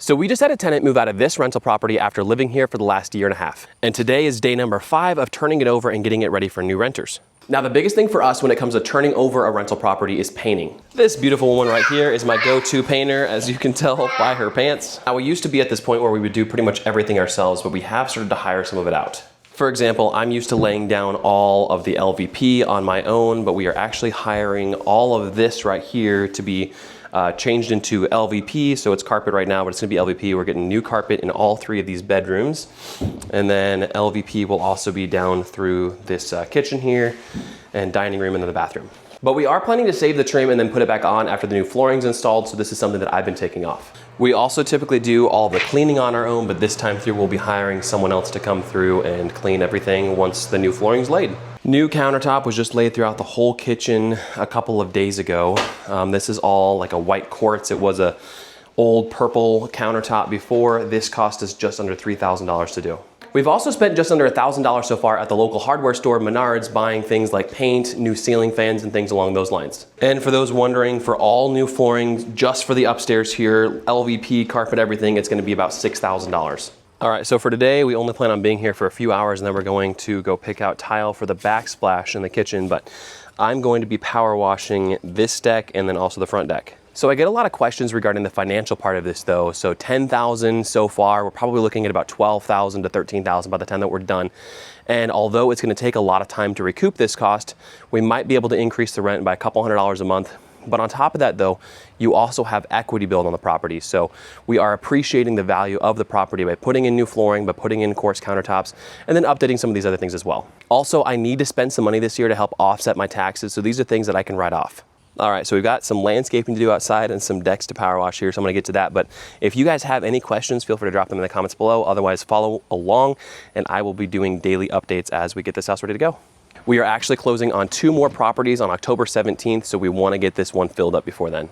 So we just had a tenant move out of this rental property after living here for the last year and a half. And today is day number 5 of turning it over and getting it ready for new renters. Now, the biggest thing for us when it comes to turning over a rental property is painting. This beautiful woman right here is my go-to painter, as you can tell by her pants. Now, we used to be at this point where we would do pretty much everything ourselves, but we have started to hire some of it out. For example, I'm used to laying down all of the LVP on my own, but we are actually hiring all of this right here to be changed into LVP. So it's carpet right now, but it's gonna be LVP. We're getting new carpet in all 3 of these bedrooms. And then LVP will also be down through this kitchen here and dining room and then the bathroom. But we are planning to save the trim and then put it back on after the new flooring's installed. So this is something that I've been taking off. We also typically do all the cleaning on our own, but this time through we'll be hiring someone else to come through and clean everything once the new flooring's laid. New countertop was just laid throughout the whole kitchen a couple of days ago. This is all like a white quartz. It was a old purple countertop before. This cost us just under $3,000 to do. We've also spent just under $1,000 so far at the local hardware store, Menards, buying things like paint, new ceiling fans, and things along those lines. And for those wondering, for all new flooring, just for the upstairs here, LVP, carpet, everything, it's gonna be about $6,000. All right, so for today, we only plan on being here for a few hours, and then we're going to go pick out tile for the backsplash in the kitchen, but I'm going to be power washing this deck and then also the front deck. So I get a lot of questions regarding the financial part of this though. So $10,000 so far, we're probably looking at about $12,000 to $13,000 by the time that we're done. And although it's gonna take a lot of time to recoup this cost, we might be able to increase the rent by a couple $100 a month. But on top of that though, you also have equity build on the property. So we are appreciating the value of the property by putting in new flooring, by putting in quartz countertops, and then updating some of these other things as well. Also, I need to spend some money this year to help offset my taxes. So these are things that I can write off. All right, so we've got some landscaping to do outside and some decks to power wash here, so I'm gonna get to that. But if you guys have any questions, feel free to drop them in the comments below. Otherwise, follow along, and I will be doing daily updates as we get this house ready to go. We are actually closing on 2 more properties on October 17th, so we wanna get this one filled up before then.